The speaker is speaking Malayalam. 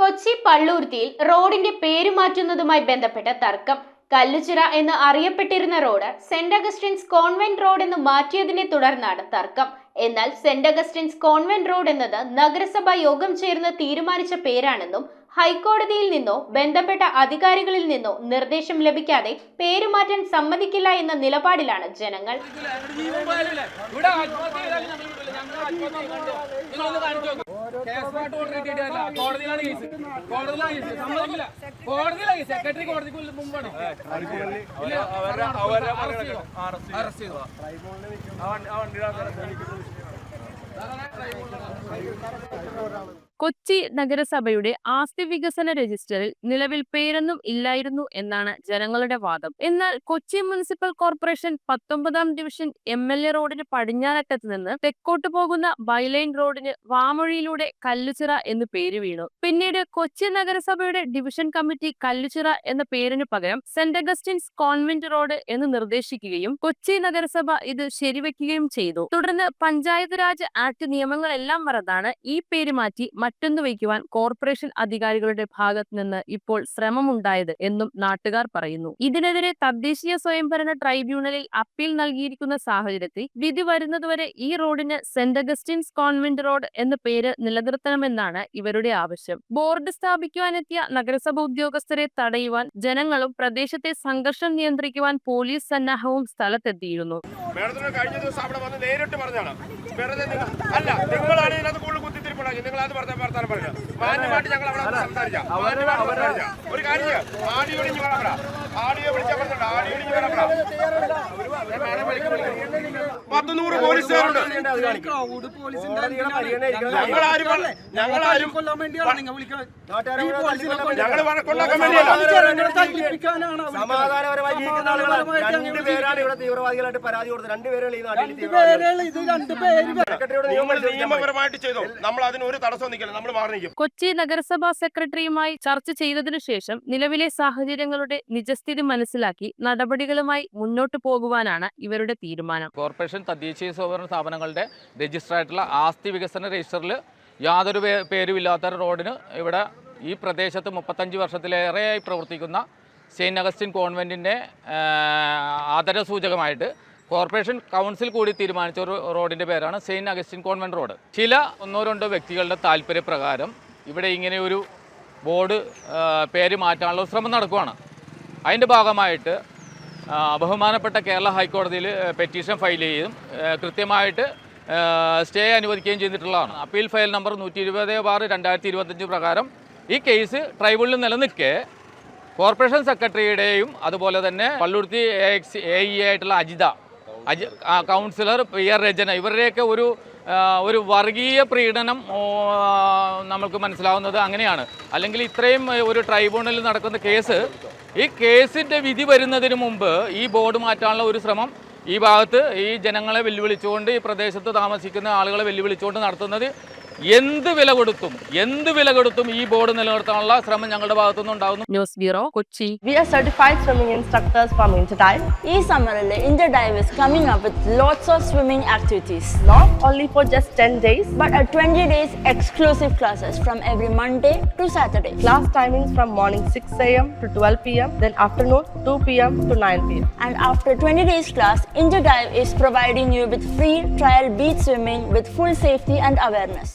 കൊച്ചി പള്ളൂർത്തിയിൽ റോഡിന്റെ പേര് മാറ്റുന്നതുമായി ബന്ധപ്പെട്ട തർക്കം. കല്ലുച്ചിറ എന്ന് അറിയപ്പെട്ടിരുന്ന road saint Augustine's convent road എന്ന് മാറ്റിയതിനെ തുടർന്നാണ് തർക്കം. എന്നാൽ സെന്റ് അഗസ്റ്റിൻസ് കോൺവെന്റ് റോഡ് എന്നത് നഗരസഭാ യോഗം ചേർന്ന് തീരുമാനിച്ച പേരാണെന്നും ഹൈക്കോടതിയിൽ നിന്നോ ബന്ധപ്പെട്ട അധികാരികളിൽ നിന്നോ നിർദ്ദേശം ലഭിക്കാതെ പേരുമാറ്റാൻ സമ്മതിക്കില്ല എന്ന നിലപാടിലാണ് ജനങ്ങൾ. കൊച്ചി നഗരസഭയുടെ ആസ്തി വികസന രജിസ്റ്ററിൽ നിലവിൽ പേരൊന്നും ഇല്ലായിരുന്നു എന്നാണ് ജനങ്ങളുടെ വാദം. എന്നാൽ Kochi municipal corporation 19-ാം division MLA റോഡിന് പടിഞ്ഞാററ്റത്ത് നിന്ന് തെക്കോട്ട് പോകുന്ന ബൈലൈൻ റോഡിന് വാമൊഴിയിലൂടെ കല്ലുച്ചിറ എന്ന് പേര് വീണു. പിന്നീട് കൊച്ചി നഗരസഭയുടെ ഡിവിഷൻ കമ്മിറ്റി കല്ലുച്ചിറ എന്ന പേരിനു പകരം സെന്റ് അഗസ്റ്റിൻസ് കോൺവെന്റ് റോഡ് എന്ന് നിർദ്ദേശിക്കുകയും കൊച്ചി നഗരസഭ ഇത് ശരിവെക്കുകയും ചെയ്തു. തുടർന്ന് പഞ്ചായത്ത് രാജ് ആക്ട് നിയമങ്ങളെല്ലാം മറന്നാണ് ഈ പേര് മാറ്റി മറ്റൊന്ന് വയ്ക്കുവാൻ കോർപ്പറേഷൻ അധികാരികളുടെ ഭാഗത്ത് നിന്ന് ഇപ്പോൾ ശ്രമമുണ്ടായത് എന്നും നാട്ടുകാർ പറയുന്നു. ഇതിനെതിരെ തദ്ദേശീയ സ്വയംഭരണ ട്രൈബ്യൂണലിൽ അപ്പീൽ നൽകിയിരിക്കുന്ന സാഹചര്യത്തിൽ വിധി വരുന്നതുവരെ ഈ റോഡിന് സെന്റ് അഗസ്റ്റിൻസ് കോൺവെന്റ് റോഡ് എന്ന പേര് നിലനിർത്തണമെന്നാണ് ഇവരുടെ ആവശ്യം. ബോർഡ് സ്ഥാപിക്കുവാനെത്തിയ നഗരസഭ ഉദ്യോഗസ്ഥരെ തടയുവാൻ ജനങ്ങളും പ്രദേശത്തെ സംഘർഷം നിയന്ത്രിക്കുവാൻ പോലീസ് സന്നാഹവും സ്ഥലത്തെത്തിയിരുന്നു. ഒരു കാര്യം ആഡിയോ പോലീസുകാരുണ്ട്. രണ്ടുപേരാണ് ഇവിടെ തീവ്രവാദികളായിട്ട് പരാതി കൊടുത്തത്. നിയമപരമായിട്ട് ചെയ്തു. നമ്മൾ അതിന് ഒരു തടസ്സം നിൽക്കില്ല, നമ്മൾ മാറി നിൽക്കും. കൊച്ചി നഗരസഭാ സെക്രട്ടറിയുമായി ചർച്ച ചെയ്തതിനു ശേഷം നിലവിലെ സാഹചര്യങ്ങളുടെ നിജസ്ഥിതി മനസ്സിലാക്കി നടപടികളുമായി മുന്നോട്ടു പോകുവാനാണ് ഇവരുടെ തീരുമാനം. കോർപ്പറേഷൻ തദ്ദേശീയ സ്വയംഭരണ സ്ഥാപനങ്ങളുടെ രജിസ്റ്ററായിട്ടുള്ള ആസ്തി വികസന രജിസ്റ്ററിൽ യാതൊരു പേരുമില്ലാത്ത റോഡിന് ഇവിടെ ഈ പ്രദേശത്ത് 35 വർഷത്തിലേറെയായി പ്രവർത്തിക്കുന്ന സെയിൻറ്റ് അഗസ്റ്റിൻ കോൺവെൻറ്റിൻ്റെ ആദരസൂചകമായിട്ട് കോർപ്പറേഷൻ കൗൺസിൽ കൂടി തീരുമാനിച്ച ഒരു റോഡിൻ്റെ പേരാണ് സെയിൻറ്റ് അഗസ്റ്റിൻ കോൺവെൻറ്റ് റോഡ്. ചില 1-2 വ്യക്തികളുടെ താല്പര്യപ്രകാരം ഇവിടെ ഇങ്ങനെ ഒരു ബോർഡ് പേര് മാറ്റാനുള്ള ശ്രമം നടക്കുകയാണ്. അതിൻ്റെ ഭാഗമായിട്ട് ബഹുമാനപ്പെട്ട കേരള ഹൈക്കോടതിയിൽ പെറ്റീഷൻ ഫയൽ ചെയ്യും കൃത്യമായിട്ട് സ്റ്റേ അനുവദിക്കുകയും ചെയ്തിട്ടുള്ളതാണ്. അപ്പീൽ ഫയൽ നമ്പർ 120/2025 പ്രകാരം ഈ കേസ് ട്രൈബ്യൂണലിൽ നിലനിൽക്കെ കോർപ്പറേഷൻ സെക്രട്ടറിയുടെയും അതുപോലെ തന്നെ പള്ളുരുത്തി AE ആയിട്ടുള്ള കൗൺസിലർ PR രചന ഇവരുടെയൊക്കെ ഒരു വർഗീയ പ്രീണനം നമുക്ക് മനസ്സിലാവുന്നത് അങ്ങനെയാണ്. അല്ലെങ്കിൽ ഇത്രയും ഒരു ട്രൈബ്യൂണലിൽ നടക്കുന്ന കേസ്, ഈ കേസിൻ്റെ വിധി വരുന്നതിന് മുമ്പ് ഈ ബോർഡ് മാറ്റാനുള്ള ഒരു ശ്രമം ഈ ഭാഗത്ത് ഈ ജനങ്ങളെ വെല്ലുവിളിച്ചുകൊണ്ട്, ഈ പ്രദേശത്ത് താമസിക്കുന്ന ആളുകളെ വെല്ലുവിളിച്ചുകൊണ്ട് നടത്തുന്നത് എന്ത് വില കൊടുത്തും ഈ ബോർഡ് നിലനിർത്താനുള്ള ശ്രമം ഞങ്ങളുടെ ഭാഗത്തുനിന്ന് ഉണ്ടാകുന്നു. News bureau, Kochi. We are certified swimming instructors from Interdive. ഈ സമ്മറിൽ Interdive is coming up with lots of swimming activities. Not only for just 10 days, but 20 days exclusive classes from every Monday to Saturday. class timings from morning 6 a.m. to 12 p.m. then afternoon 2 p.m. to 9 p.m. And after 20 days class, Interdive is providing you with free trial beach swimming with full safety and awareness.